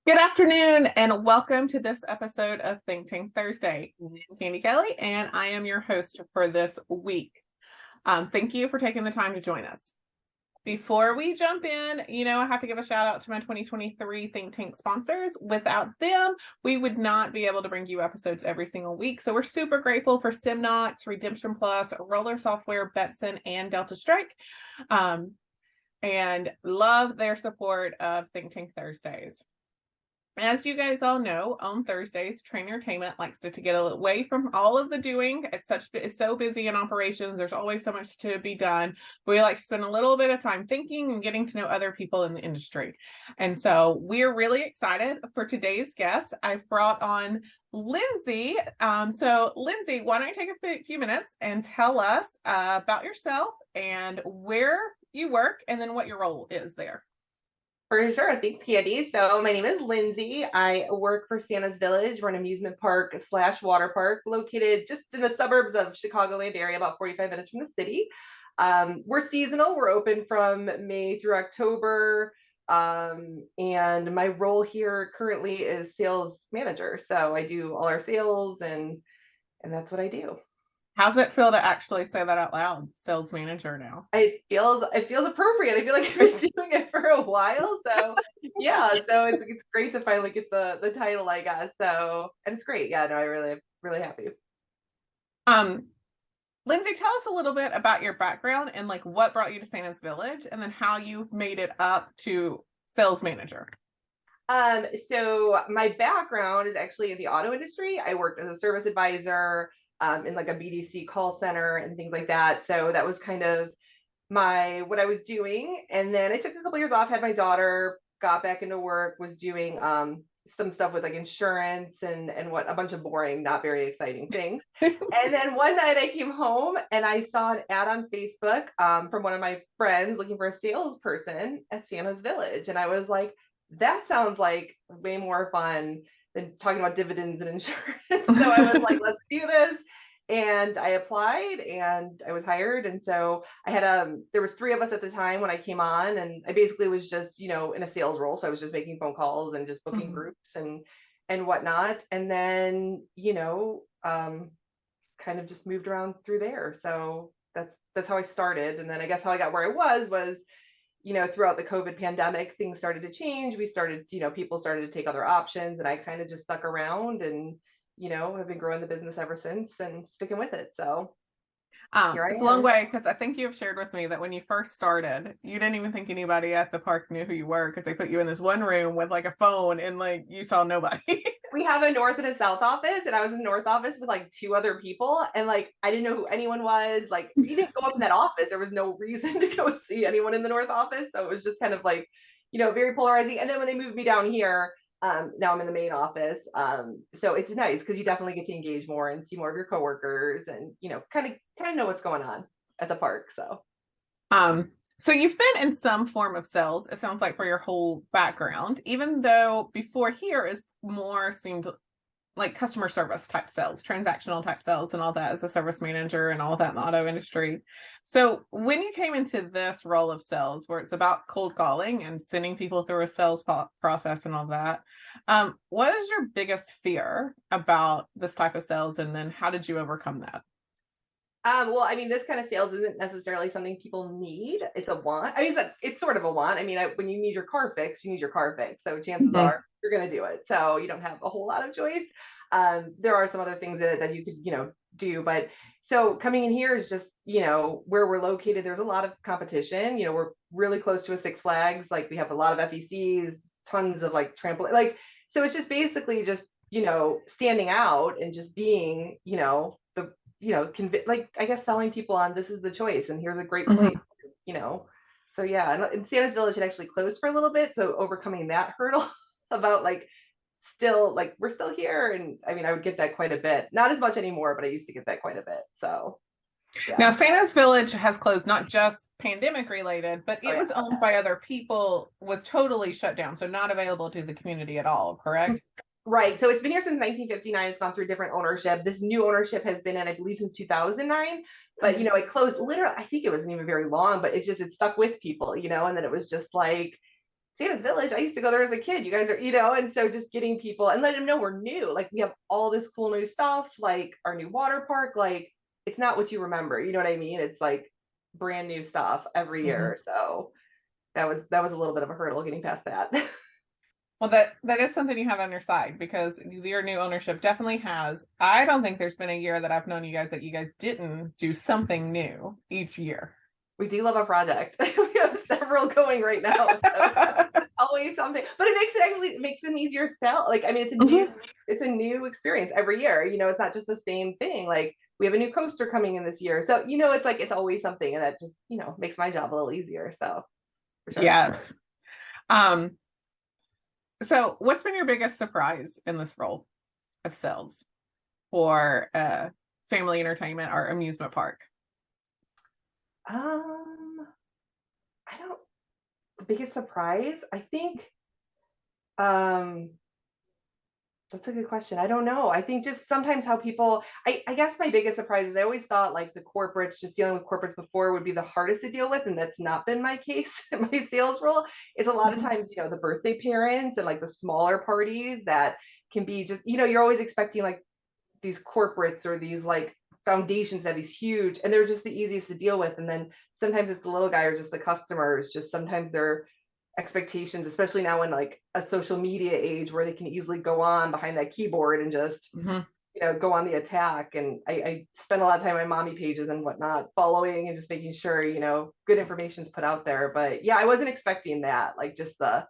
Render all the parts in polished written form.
Good afternoon, and welcome to this episode of ThinkTank Thursday. I'm Candy Kelly, and I am your host for this week. Thank you for taking the time to join us. Before we jump in, I have to give a shout out to my 2023 Think Tank sponsors. Without them, we would not be able to bring you episodes every single week. So we're super grateful for SimNox, Redemption Plus, Roller Software, Betson, and Delta Strike, and love their support of Think Tank Thursdays. As you guys all know, on Thursdays, Train Entertainment likes to get away from all of the doing. It's so busy in operations. There's always so much to be done. We like to spend a little bit of time thinking and getting to know other people in the industry. And so we're really excited for today's guest. I've brought on Lindsay. So Lindsay, why don't you take a few minutes and tell us about yourself and where you work and then what your role is there. For sure. Thanks, Candy. So my name is Lindsay. I work for Santa's Village. We're an amusement park slash water park located just in the suburbs of Chicagoland area, about 45 minutes from the city. We're seasonal. We're open from May through October. And my role here currently is sales manager. So I do all our sales and that's what I do. How's it feel to actually say that out loud? Sales manager now. It feels appropriate. I feel like I've been doing it for a while. So yeah, so it's great to finally get the title, I guess. So and it's great. Yeah, no, I really happy. Um, Lindsay, tell us a little bit about your background and like what brought you to Santa's Village and then how you made it up to sales manager. So my background is actually in the auto industry. I worked as a service advisor in like a BDC call center and things like that. So that was kind of what I was doing. And then I took a couple years off, had my daughter, got back into work, was doing some stuff with like insurance and what a bunch of boring, not very exciting things. And then one night I came home and I saw an ad on Facebook from one of my friends looking for a salesperson at Santa's Village. And I was like, that sounds like way more fun than talking about dividends and insurance. So I was like, let's do this. And I applied and I was hired. And so I had there was three of us at the time when I came on, and I basically was just, in a sales role. So I was just making phone calls and just booking groups and whatnot. And then, kind of just moved around through there. So that's how I started. And then I guess how I got where I was throughout the COVID pandemic, things started to change. We started, people started to take other options, and I kind of just stuck around and, have been growing the business ever since and sticking with it. So here I It's a long am. way because I think you've shared with me that when you first started, you didn't even think anybody at the park knew who you were because they put you in this one room with like a phone and like you saw nobody. We have a north and a south office, and I was in the north office with like two other people, and like I didn't know who anyone was. Like we didn't go up in that office. There was no reason to go see anyone in the north office. So it was just kind of like, very polarizing. And then when they moved me down here, now I'm in the main office. So it's nice because you definitely get to engage more and see more of your coworkers and, kind of know what's going on at the park. So So you've been in some form of sales, it sounds like, for your whole background, even though before here is more seemed like customer service type sales, transactional type sales, and all that as a service manager and all that in the auto industry. So when you came into this role of sales, where it's about cold calling and sending people through a sales process and all that, what is your biggest fear about this type of sales, and then how did you overcome that? well, I mean, this kind of sales isn't necessarily something people need. It's a want. I mean, it's sort of a want. I mean, when you need your car fixed, you need your car fixed. So chances are you're going to do it. So you don't have a whole lot of choice. There are some other things that you could, do. But so coming in here is just, where we're located. There's a lot of competition. We're really close to a Six Flags. Like we have a lot of FECs, tons of like trampoline. Like, so it's just basically just, standing out and just being, like I guess selling people on this is the choice and here's a great place, you know. So yeah, and Santa's Village had actually closed for a little bit, so overcoming that hurdle about like still like we're still here, and I mean I would get that quite a bit, not as much anymore, but I used to get that quite a bit. So Now, yeah. Santa's Village has closed, not just pandemic related, but Oh it yeah. was owned by other people, was totally shut down, so not available to the community at all, correct? Right. So it's been here since 1959. It's gone through different ownership. This new ownership has been in, I believe, since 2009. But, it closed literally, I think it wasn't even very long, but it stuck with people, and then it was just like, Santa's Village, I used to go there as a kid. You guys are, you know, and so just getting people and letting them know we're new. Like we have all this cool new stuff, like our new water park. Like it's not what you remember. You know what I mean? It's like brand new stuff every Mm-hmm. year. So that was a little bit of a hurdle getting past that. Well, that is something you have on your side because your new ownership definitely has. I don't think there's been a year that I've known you guys that you guys didn't do something new each year. We do love a project. We have several going right now. So always something, but it makes it an easier sell. Like, I mean, it's a new experience every year. You know, it's not just the same thing. Like we have a new coaster coming in this year. So, you know, it's like, it's always something. And that just, you know, makes my job a little easier. So for sure. Yes. Um, so what's been your biggest surprise in this role of sales for family entertainment or amusement park? I don't, the biggest surprise, I think, um, that's a good question. I don't know. I think just sometimes how people, I guess my biggest surprise is I always thought like the corporates, just dealing with corporates before would be the hardest to deal with. And that's not been my case in my sales role. It's a lot of times, you know, the birthday parents and like the smaller parties that can be just, you know, you're always expecting like these corporates or these like foundations that have these huge, and they're just the easiest to deal with. And then sometimes it's the little guy or just the customers, just sometimes they're expectations, especially now in like a social media age where they can easily go on behind that keyboard and just, Mm-hmm. you know, go on the attack. And I spend a lot of time on mommy pages and whatnot, following and just making sure, you know, good information is put out there. But yeah, I wasn't expecting that. Like just the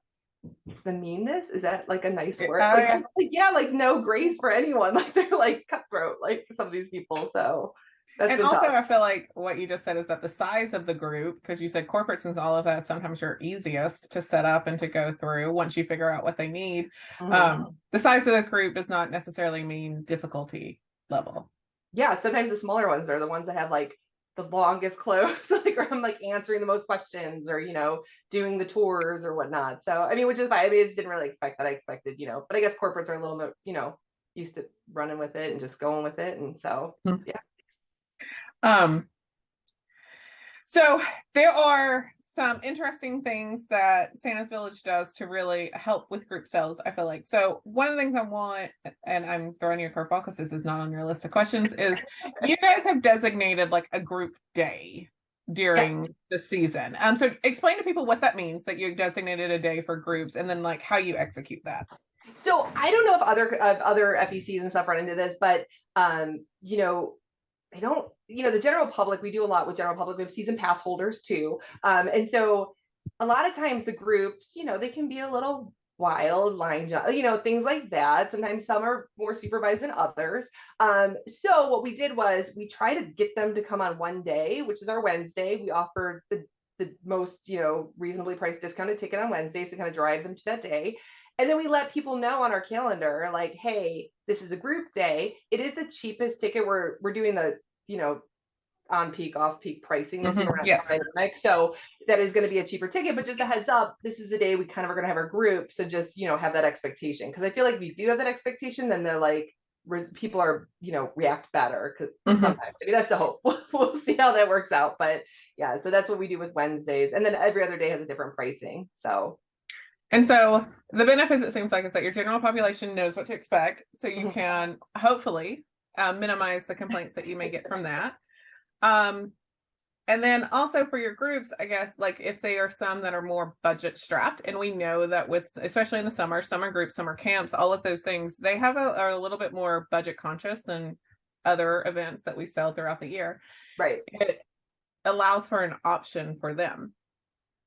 meanness, is that like a nice word? Oh Like, yeah. like yeah, like no grace for anyone. Like they're like cutthroat, like some of these people. So that's And been also, tough. I feel like what you just said is that the size of the group, because you said corporates and all of that, sometimes are easiest to set up and to go through once you figure out what they need. Mhm. The size of the group does not necessarily mean difficulty level. Yeah, sometimes the smaller ones are the ones that have like the longest close, like, or I'm like answering the most questions, or you know, doing the tours or whatnot. So I mean, which is fine. I mean, I just didn't really expect that. I expected, you know, but I guess corporates are a little bit, you know, used to running with it and just going with it. And so Mhm. yeah. Um, so there are some interesting things that Santa's Village does to really help with group sales, I feel like. So one of the things I want, and I'm throwing you a curveball because this is not on your list of questions, is you guys have designated like a group day Yeah. during the season. So explain to people what that means, that you designated a day for groups, and then like how you execute that. So I don't know if other FECs and stuff run into this, but you know, I don't, you know, the general public, we do a lot with general public. We have season pass holders too. And so a lot of times the groups, you know, they can be a little wild, line jump, you know, things like that. Sometimes some are more supervised than others. So what we did was we try to get them to come on one day, which is our Wednesday. We offered the most, you know, reasonably priced discounted ticket on Wednesdays to kind of drive them to that day. And then we let people know on our calendar, like, hey, this is a group day. It is the cheapest ticket. We're doing the, you know, on peak, off peak pricing this year. We're not Yes. dynamic. So that is going to be a cheaper ticket, but just a heads up, this is the day we kind of are going to have our group. So just, you know, have that expectation. Cause I feel like if you do have that expectation, then they're like, people are, you know, react better. Cause sometimes maybe that's the hope. We'll see how that works out. But yeah, so that's what we do with Wednesdays. And then every other day has a different pricing. So And so the benefits, it seems like, is that your general population knows what to expect. So you can hopefully minimize the complaints that you may get from that. And then also for your groups, I guess, like if they are some that are more budget strapped, and we know that with, especially in the summer groups, summer camps, all of those things, they have are a little bit more budget conscious than other events that we sell throughout the year. right. It allows for an option for them.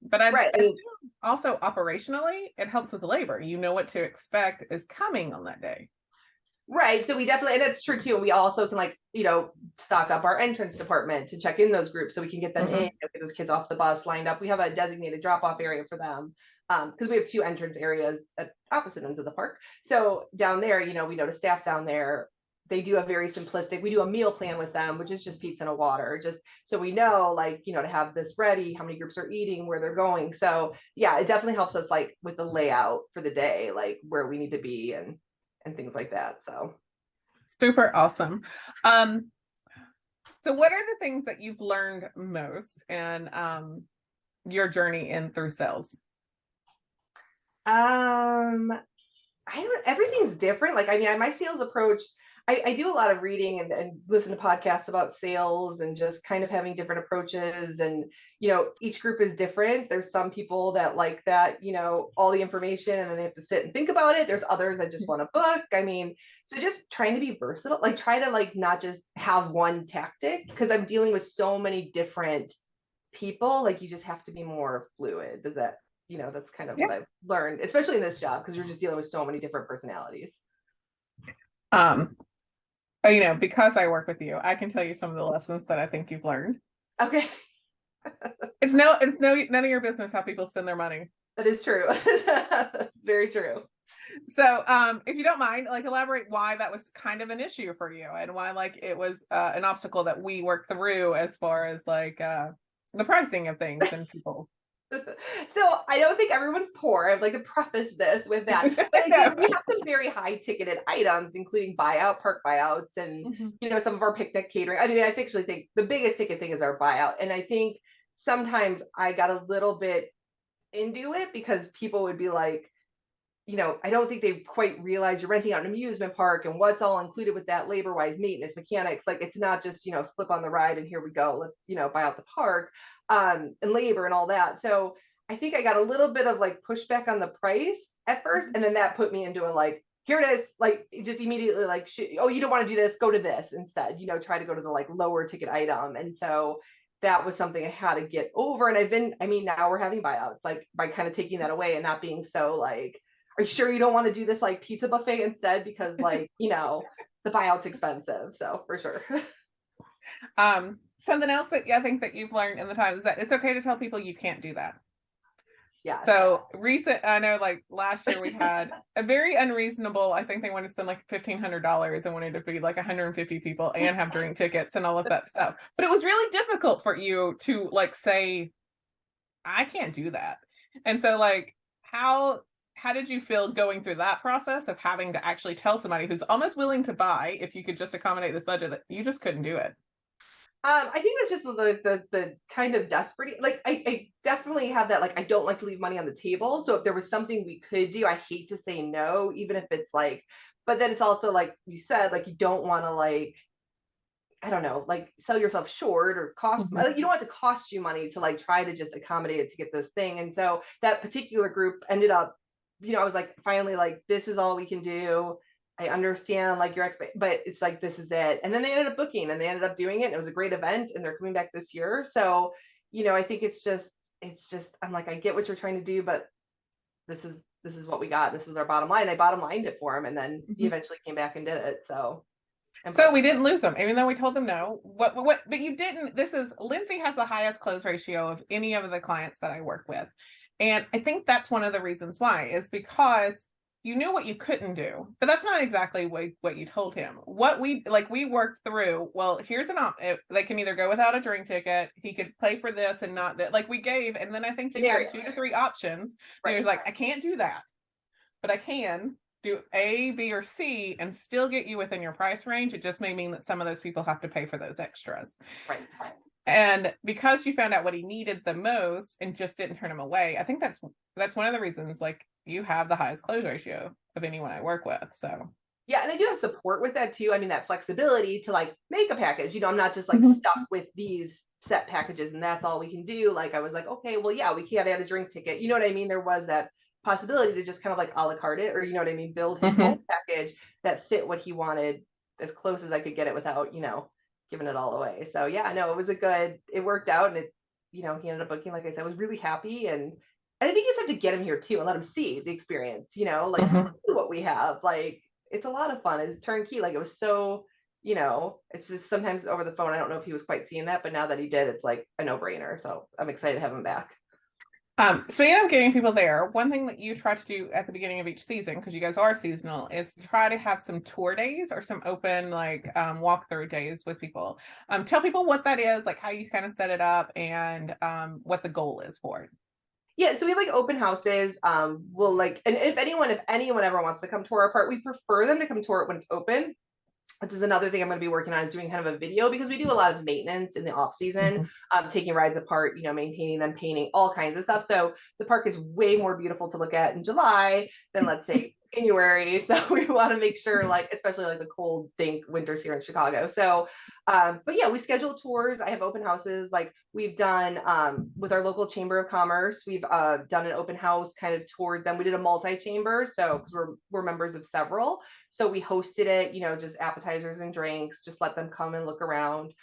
But I Right. assume also operationally, it helps with labor. You know what to expect is coming on that day. Right. So we definitely, and that's true too. We also can, like, you know, stock up our entrance department to check in those groups so we can get them in, get those kids off the bus lined up. We have a designated drop off area for them because we have two entrance areas at opposite ends of the park. So down there, you know, we know the staff down there, they do a very simplistic, we do a meal plan with them, which is just pizza and a water, just so we know, like, you know, to have this ready, how many groups are eating, where they're going. So yeah, it definitely helps us like with the layout for the day, like where we need to be and things like that. So Super awesome. So what are the things that you've learned most in your journey in through sales? Everything's different. Like, I mean, my sales approach, I do a lot of reading and listen to podcasts about sales and just kind of having different approaches. And, each group is different. There's some people that like that, all the information and then they have to sit and think about it. There's others that just want to book. I mean, so just trying to be versatile, like try to like not just have one tactic because I'm dealing with so many different people. Like you just have to be more fluid. Does that that's kind of Yeah. what I've learned, especially in this job, because you're just dealing with so many different personalities. Um, because I work with you, I can tell you some of the lessons that I think you've learned. Okay. It's none of your business how people spend their money. That is true. That's very true. So, if you don't mind, like elaborate why that was kind of an issue for you and why like it was an obstacle that we worked through as far as like the pricing of things and people. So I don't think everyone's poor. I'd like to preface this with that. But again, we have some very high ticketed items, including park buyouts, and some of our picnic catering. I mean, I actually think the biggest ticket thing is our buyout. And I think sometimes I got a little bit into it because people would be like, I don't think they quite realize you're renting out an amusement park and what's all included with that labor wise, maintenance, mechanics. Like it's not just, slip on the ride and here we go. Let's, buy out the park and labor and all that. So I think I got a little bit of like pushback on the price at first. And then that put me into a like, here it is, like just immediately like, oh, you don't want to do this, go to this instead, try to go to the like lower ticket item. And so that was something I had to get over. And now we're having buyouts, like by kind of taking that away and not being so like, are you sure you don't want to do this like pizza buffet instead? Because like, the buyout's expensive. So for sure. Something else that I think that you've learned in the time is that it's okay to tell people you can't do that. Yeah. So I know like last year we had a very unreasonable, I think they wanted to spend like $1,500 and wanted to feed like 150 people and have drink tickets and all of that stuff. But it was really difficult for you to like say, I can't do that. And so like, how did you feel going through that process of having to actually tell somebody who's almost willing to buy if you could just accommodate this budget that you just couldn't do it? I think it's just the kind of desperate, like I definitely have that, like I don't like to leave money on the table. So if there was something we could do, I hate to say no, even if it's like, but then it's also like you said, like you don't want to like, I don't know, like sell yourself short or cost, like, you don't want it to cost you money to like try to just accommodate it to get this thing. And so that particular group ended up, I was like, finally, like, this is all we can do. I understand like your but it's like, this is it. And then they ended up booking and they ended up doing it. And it was a great event and they're coming back this year. So, I think it's just, I'm like, I get what you're trying to do, but this is what we got. This was our bottom line. I bottom lined it for him. And then he eventually came back and did it. So we didn't lose them, even though we told them no. But you didn't. Lindsay has the highest close ratio of any of the clients that I work with. And I think that's one of the reasons why is because you knew what you couldn't do, but that's not exactly what you told him. We worked through, well, here's they can either go without a drink ticket. He could pay for this and not that, like we gave. And then I think you had 2 to 3 options. Right. He was like, I can't do that, but I can do A, B, or C and still get you within your price range. It just may mean that some of those people have to pay for those extras. Right. And because you found out what he needed the most and just didn't turn him away, I think that's one of the reasons like you have the highest close ratio of anyone I work with. So yeah, and I do have support with that too. I mean, that flexibility to like make a package. I'm not just like stuck with these set packages and that's all we can do. Like I was like, okay, well, yeah, we can't add a drink ticket. You know what I mean? There was that possibility to just kind of like a la carte it, or you know what I mean, build his own package that fit what he wanted as close as I could get it without, giving it all away. So yeah, no, it worked out. And he ended up booking, like I said, was really happy. And I think you just have to get him here too and let him see the experience, like see what we have. Like it's a lot of fun. It's turnkey. Like it was so, it's just sometimes over the phone. I don't know if he was quite seeing that, but now that he did, it's like a no-brainer. So I'm excited to have him back. So getting people there. One thing that you try to do at the beginning of each season, because you guys are seasonal, is try to have some tour days or some open like walkthrough days with people. Tell people what that is, like how you kind of set it up and what the goal is for it. Yeah, so we have like open houses. We'll like, and if anyone ever wants to come tour our park, we prefer them to come tour it when it's open. which is another thing I'm going to be working on, is doing kind of a video, because we do a lot of maintenance in the off season, Mhm. taking rides apart, maintaining them, painting, all kinds of stuff. So the park is way more beautiful to look at in July than, let's say, January. So we want to make sure, like, especially like the cold, dank winters here in Chicago. So, but yeah, we schedule tours. I have open houses. Like we've done with our local chamber of commerce. We've done an open house, kind of toured them. We did a multi-chamber, so because we're members of several. So we hosted it, just appetizers and drinks, just let them come and look around.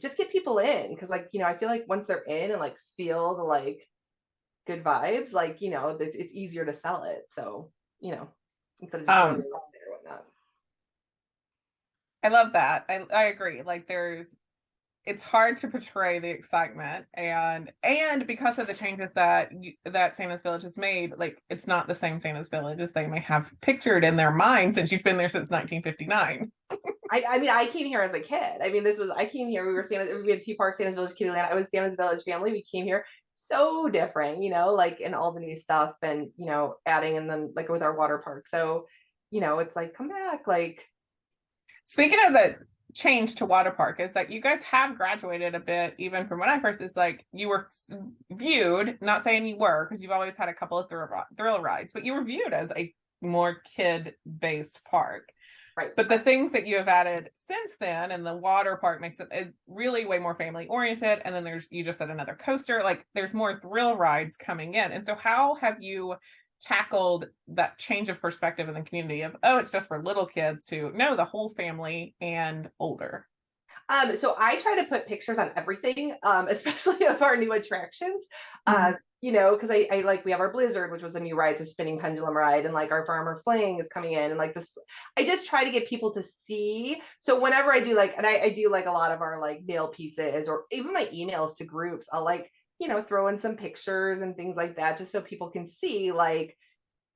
Just get people in, because like, I feel like once they're in and like feel the like good vibes, like, it's easier to sell it. So, instead of just throwing it out there or whatnot. I love that. I agree. Like it's hard to portray the excitement, and because of the changes that Santa's Village has made, like it's not the same Santa's Village as they may have pictured in their mind, since you've been there since 1959. I mean, I came here as a kid. I mean, I came here, we had Tea Park, Santa's Village, Kittyland. I was Santa's Village family. We came here so different, like in all the new stuff, and, adding, and then like with our water park. So, it's like, come back. Like, Speaking of the change to water park, is that you guys have graduated a bit, even from when I first, is like you were viewed, not saying you were, because you've always had a couple of thrill rides, but you were viewed as a more kid-based park. right. But the things that you have added since then, and the water park makes it really way more family oriented. And then you just said another coaster, like there's more thrill rides coming in. And so how have you tackled that change of perspective in the community of, oh, it's just for little kids, to no, the whole family and older? So I try to put pictures on everything, especially of our new attractions. Because I like, we have our Blizzard, which was a new ride, it's a spinning pendulum ride, and like our Farmer Fling is coming in, and like this, I just try to get people to see. So whenever I do like, and I do like a lot of our like mail pieces, or even my emails to groups, I'll like, throw in some pictures and things like that, just so people can see, like,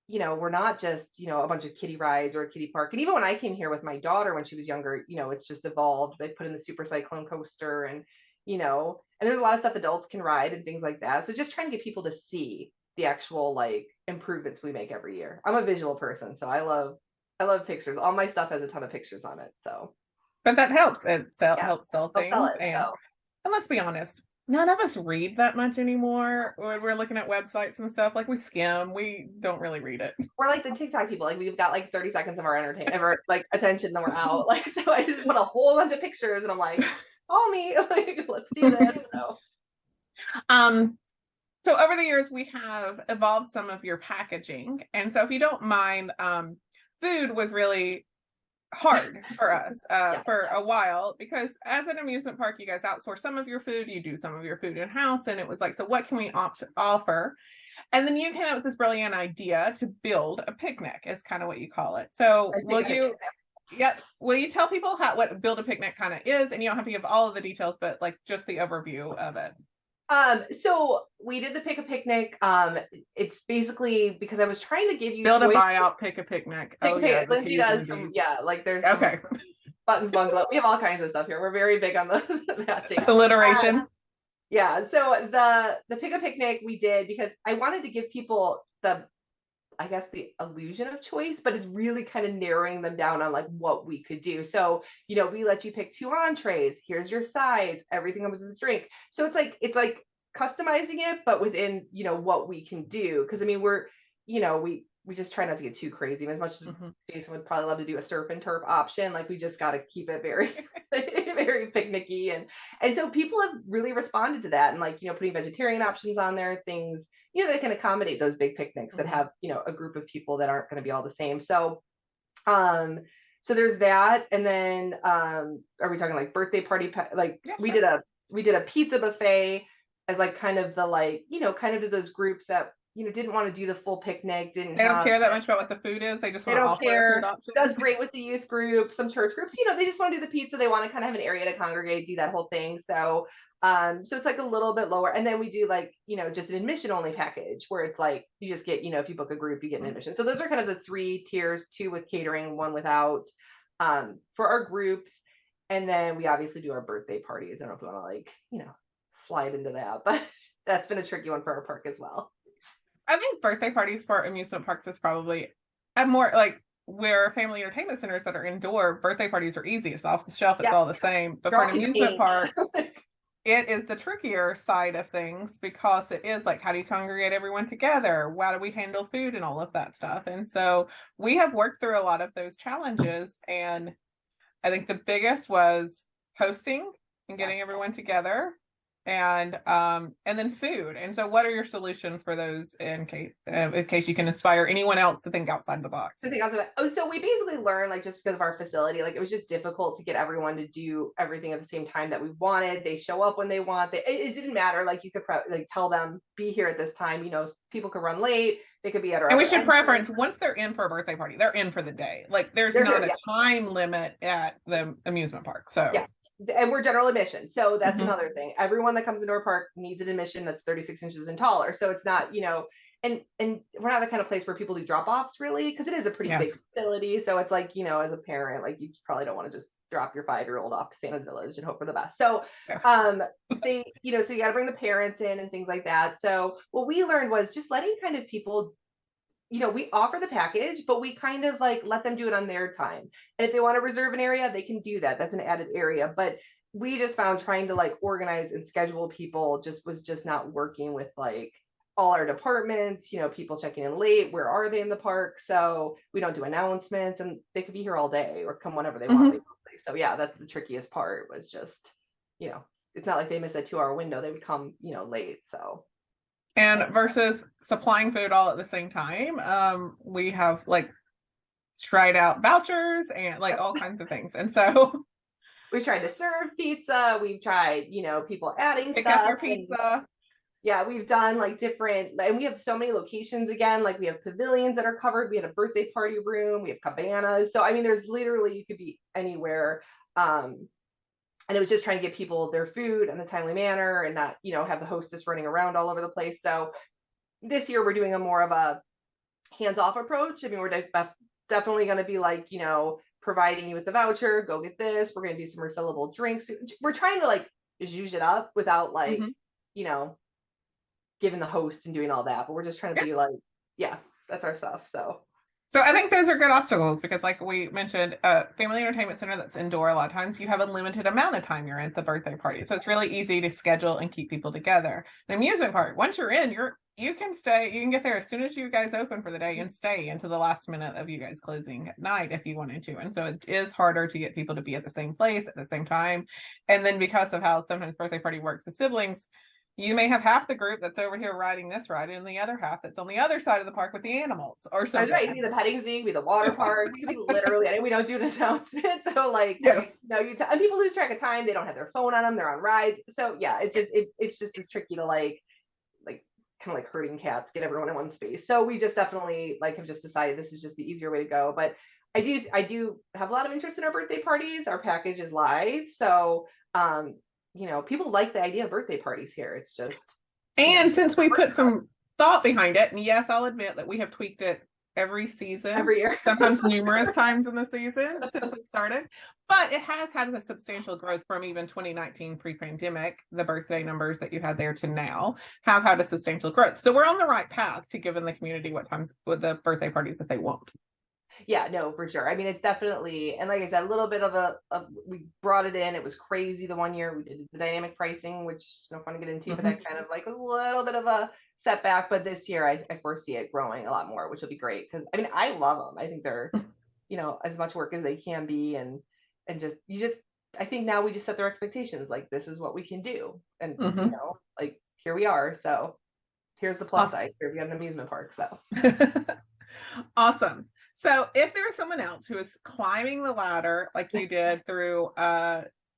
we're not just, a bunch of kiddie rides or a kiddie park. And even when I came here with my daughter when she was younger, it's just evolved. They put in the Super Cyclone coaster, and, and there's a lot of stuff adults can ride and things like that. So just trying to get people to see the actual like improvements we make every year. I'm a visual person, so I love pictures. All my stuff has a ton of pictures on it. So, But that helps. yeah, Helps sell I'll sell things. it. And So. let's be honest, none of us read that much anymore when we're looking at websites and stuff. Like we skim, we don't really read it. We're like the TikTok people. Like we've got like 30 seconds of our entertainment, of our like attention, then we're out. Like, so I just put a whole bunch of pictures, and I'm like, call me, like, let's do this. So. Um, so over the years, we have evolved some of your packaging. And so if you don't mind, food was really hard for us Yeah. for a while, because as an amusement park, you guys outsource some of your food, you do some of your food in-house, and it was like, so what can we offer? And then you came up with this brilliant idea to build a picnic, is kind of what you call it. So will you tell people what build a picnic kind of is? And you don't have to give all of the details, but like just the overview of it. So we did the Pick a Picnic. It's basically because I was trying to give you build a buyout, pick a picnic. Oh yeah, Lindsay does some, like there's okay. Buttons bungalow. We have all kinds of stuff here. We're very big on the matching. Alliteration. Yeah. So the Pick a Picnic we did because I wanted to give people I guess the illusion of choice, but it's really kind of narrowing them down on like what we could do. So, we let you pick 2 entrees. Here's your sides. Everything comes with this drink. So it's like customizing it, but within, what we can do. Cause I mean, we just try not to get too crazy. As much as Jason would probably love to do a surf and turf option, like we just got to keep it very, very picnicky. And so people have really responded to that, and like, putting vegetarian options on there, things, that can accommodate those big picnics that have, a group of people that aren't going to be all the same. So, so there's that. And then, are we talking like birthday party? Like we did a pizza buffet as like kind of the, like, kind of to those groups that, didn't want to do the full picnic. They don't care that much about what the food is. They just want to offer a food option. Does great with the youth group, some church groups, they just want to do the pizza. They want to kind of have an area to congregate, do that whole thing. So, so it's like a little bit lower. And then we do like, just an admission only package where it's like, you just get, if you book a group, you get an admission. So those are kind of the 3 tiers, 2 with catering, 1 without, for our groups. And then we obviously do our birthday parties. I don't know if we want to like, slide into that, but that's been a tricky one for our park as well. I think birthday parties for amusement parks is probably a more like where family entertainment centers that are indoor, birthday parties are easy. It's off the shelf, it's Yeah, all the same. But they're for all an amusement contained. park, it is the trickier side of things because it is like, how do you congregate everyone together? How do we handle food and all of that stuff? And so we have worked through a lot of those challenges. And I think the biggest was hosting and getting everyone together, and then food. And so what are your solutions for those in case you can inspire anyone else to think outside the box? To think outside that. Oh, so we basically learned, like, just because of our facility, like, it was just difficult to get everyone to do everything at the same time that we wanted. They show up when they want. It didn't matter. Like, you could like tell them, be here at this time. You know, people could run late. They could be at our And we other should entrance. preference, once they're in for a birthday party, they're in for the day. Like, there's They're not here, a yeah. time limit at the amusement park. So Yeah. And we're general admission. So that's Mhm. another thing. Everyone that comes into our park needs an admission that's 36 inches and taller. So it's not, you know, and we're not the kind of place where people do drop offs, really, because it is a pretty big Yes. facility. So it's like, you know, as a parent, like, you probably don't want to just drop your 5-year-old off to Santa's Village and hope for the best. So Yeah. they, you know, so you got to bring the parents in and things like that. So what we learned was just letting kind of people, you know, we offer the package, but we kind of like let them do it on their time. And if they want to reserve an area, they can do that. That's an added area. But we just found trying to like organize and schedule people was just not working with like all our departments, you know, people checking in late. Where are they in the park? So we don't do announcements, and they could be here all day or come whenever they want. Mhm. So yeah, that's the trickiest part, was just, you know, it's not like they miss a 2-hour window. They would come, you know, late. So And versus supplying food all at the same time, we have like tried out vouchers and like all kinds of things. And so we've tried to serve pizza. We've tried, you know, people adding pick up stuff. your pizza. Yeah, we've done like different, and we have so many locations again. Like, we have pavilions that are covered. We had a birthday party room. We have cabanas. So I mean, there's literally, you could be anywhere. And it was just trying to get people their food in a timely manner and not, you know, have the hostess running around all over the place. So this year we're doing a more of a hands-off approach. I mean, we're definitely going to be like, you know, providing you with the voucher, go get this. We're going to do some refillable drinks. We're trying to like zhuzh it up without like, Mhm. you know, giving the host and doing all that. But we're just trying to be like, yeah, that's our stuff. So I think those are good obstacles because, like we mentioned, family entertainment center that's indoor, a lot of times you have a limited amount of time you're at the birthday party. So it's really easy to schedule and keep people together. An amusement park, once you're in, you can stay, you can get there as soon as you guys open for the day and stay into the last minute of you guys closing at night if you wanted to. And so it is harder to get people to be at the same place at the same time. And then because of how sometimes birthday party works with siblings, you may have half the group that's over here riding this ride and the other half that's on the other side of the park with the animals or That's something. right. You can be the petting zoo, you can be the water park, you can be literally, and we don't do an announcement. So like, Yes. you know, and people lose track of time. They don't have their phone on them. They're on rides. So yeah, it's just as tricky to like kind of like herding cats, get everyone in one space. So we just definitely like have just decided this is just the easier way to go. But I do have a lot of interest in our birthday parties. Our package is live. So you know, people like the idea of birthday parties here. It's just, And since we put some thought behind it, and yes, I'll admit that we have tweaked it every season, every year. sometimes numerous times in the season since we've started, but it has had a substantial growth from even 2019 pre-pandemic. The birthday numbers that you had there to now have had a substantial growth. So we're on the right path to giving the community what times with the birthday parties that they want. Yeah, no, for sure. I mean, it's definitely, and like I said, a little bit of we brought it in. It was crazy the one year we did the dynamic pricing, which I don't want to get into, but that kind of like a little bit of a setback. But this year, I foresee it growing a lot more, which will be great. Because I mean, I love them. I think they're, you know, as much work as they can be, and just I think now we just set their expectations. Like, this is what we can do, and you know, like, here we are. So here's the plus side. Here we have an amusement park. So awesome. So if there's someone else who is climbing the ladder like you did through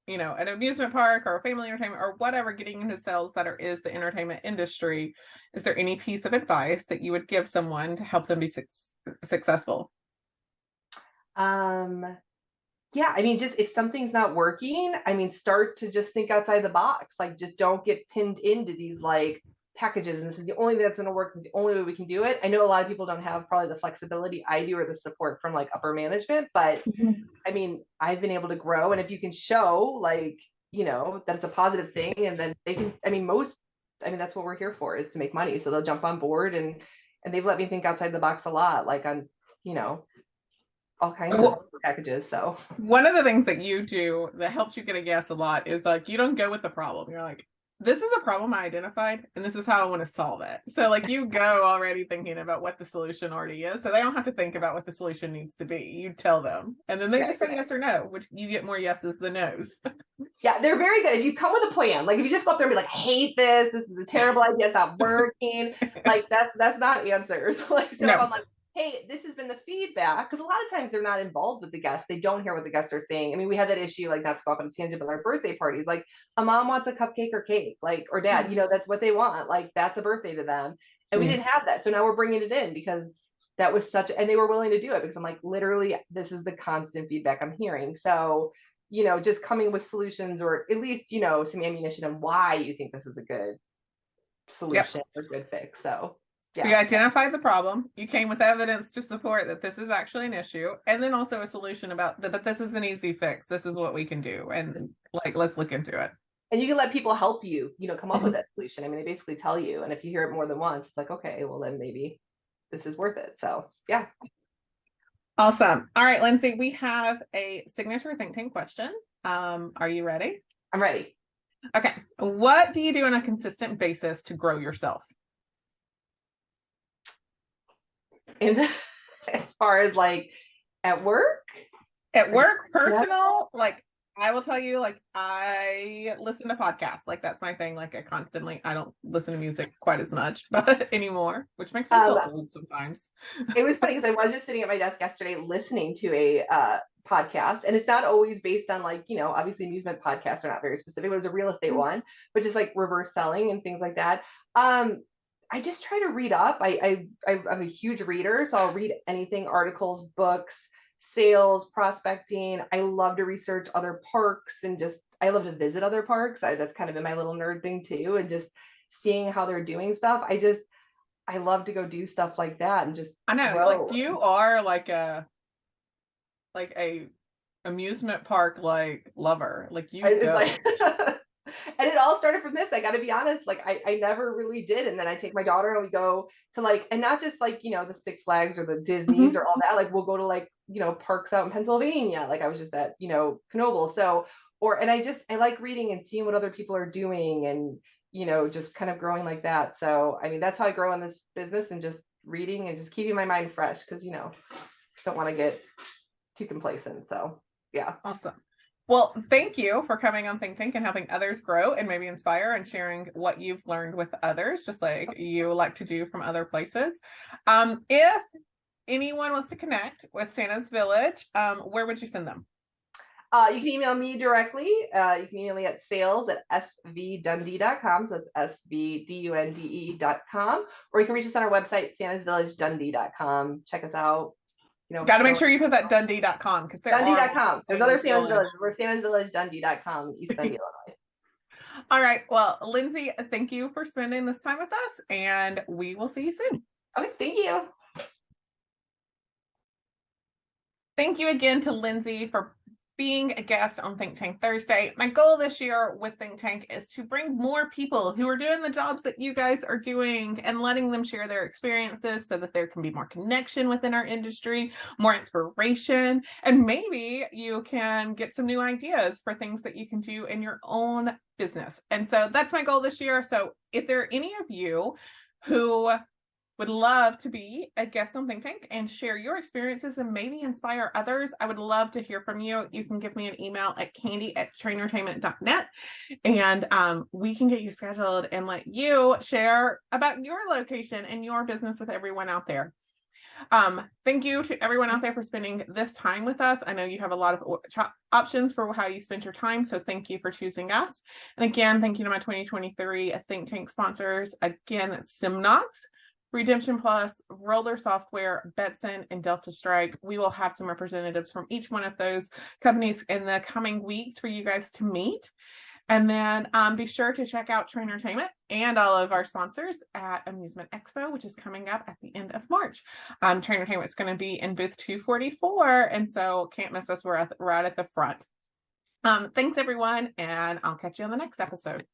you know, an amusement park or a family entertainment or whatever, getting into sales that is the entertainment industry, is there any piece of advice that you would give someone to help them be successful? yeah, I mean, just if something's not working, I mean, start to just think outside the box. Like, just don't get pinned into these like packages. And this is the only way that's going to work. This is the only way we can do it. I know a lot of people don't have probably the flexibility I do or the support from like upper management, but I mean, I've been able to grow. And if you can show like, you know, that it's a positive thing, and then they can, I mean, that's what we're here for, is to make money. So they'll jump on board, and they've let me think outside the box a lot, like on, you know, all kinds of packages. So one of the things that you do that helps you get a yes a lot is like, you don't go with the problem. You're like, this is a problem I identified and this is how I want to solve it. So like you go already thinking about what the solution already is. So they don't have to think about what the solution needs to be. You tell them and then they just say yes or no, which you get more yeses than nos. Yeah, they're very good. If you come with a plan, like if you just go up there and be like, hate this, this is a terrible idea, it's not working, like that's not answers. Like, so if I'm like, hey, this has been the feedback, because a lot of times they're not involved with the guests. They don't hear what the guests are saying. I mean, we had that issue, like not to go off on a tangent, but our birthday parties, like a mom wants a cupcake or cake, like, or dad, you know, that's what they want. Like that's a birthday to them. And we didn't have that. So now we're bringing it in because that was such, and they were willing to do it because I'm like, literally, this is the constant feedback I'm hearing. So, you know, just coming with solutions or at least, you know, some ammunition on why you think this is a good solution or good fix. So, yeah. So you identified the problem, you came with evidence to support that this is actually an issue, and then also a solution about that, but this is an easy fix. This is what we can do. And like, let's look into it. And you can let people help you, you know, come up with that solution. I mean, they basically tell you, and if you hear it more than once, it's like, okay, well then maybe this is worth it. So yeah. Awesome. All right, Lindsay, we have a signature Think Tank question. Are you ready? I'm ready. Okay. What do you do on a consistent basis to grow yourself? As far as like at work? At work, personal, like I will tell you, like I listen to podcasts, like that's my thing. Like I don't listen to music quite as much, but anymore, which makes me feel old sometimes. It was funny because I was just sitting at my desk yesterday listening to a podcast, and it's not always based on like, you know, obviously amusement podcasts are not very specific. It was a real estate one, which is like reverse selling and things like that. I just try to read up. I'm a huge reader, so I'll read anything, articles, books, sales, prospecting. I love to research other parks and just I love to visit other parks. That's kind of in my little nerd thing too, and just seeing how they're doing stuff. I love to go do stuff like that and just I know grow. like you are like a amusement park like lover. Like you go. Like and it all started from this. I got to be honest, like I never really did. And then I take my daughter and we go to like, and not just like, you know, the Six Flags or the Disneys or all that. Like we'll go to like, you know, parks out in Pennsylvania. Like I was just at, you know, Knoebel. So, and I like reading and seeing what other people are doing and, you know, just kind of growing like that. So, I mean, that's how I grow in this business and just reading and just keeping my mind fresh because, you know, just don't want to get too complacent. So, yeah. Awesome. Well, thank you for coming on Think Tank and helping others grow and maybe inspire and sharing what you've learned with others, just like you like to do from other places. If anyone wants to connect with Santa's Village, where would you send them? You can email me directly. You can email me at sales@svdundee.com. So that's svdunde.com. Or you can reach us on our website, santasvillagedundee.com. Check us out. You know, got to make sure you put that Dundee.com because Dundee.com. There's other Santa's Village. We're Santa's Village, Dundee.com, East Dundee, Illinois. All right. Well, Lindsay, thank you for spending this time with us, and we will see you soon. Okay. Thank you. Thank you again to Lindsay for being a guest on Think Tank Thursday. My goal this year with Think Tank is to bring more people who are doing the jobs that you guys are doing and letting them share their experiences so that there can be more connection within our industry, more inspiration, and maybe you can get some new ideas for things that you can do in your own business. And so that's my goal this year. So if there are any of you who would love to be a guest on Think Tank and share your experiences and maybe inspire others, I would love to hear from you. You can give me an email at candy@trainertainment.net and we can get you scheduled and let you share about your location and your business with everyone out there. Thank you to everyone out there for spending this time with us. I know you have a lot of options for how you spend your time, so thank you for choosing us. And again, thank you to my 2023 Think Tank sponsors. Again, that's Simnox, Redemption Plus, Roller Software, Betson, and Delta Strike. We will have some representatives from each one of those companies in the coming weeks for you guys to meet. And then be sure to check out Trainertainment and all of our sponsors at Amusement Expo, which is coming up at the end of March. Trainertainment is going to be in booth 244, and so can't miss us. We're right at the front. Thanks, everyone, and I'll catch you on the next episode.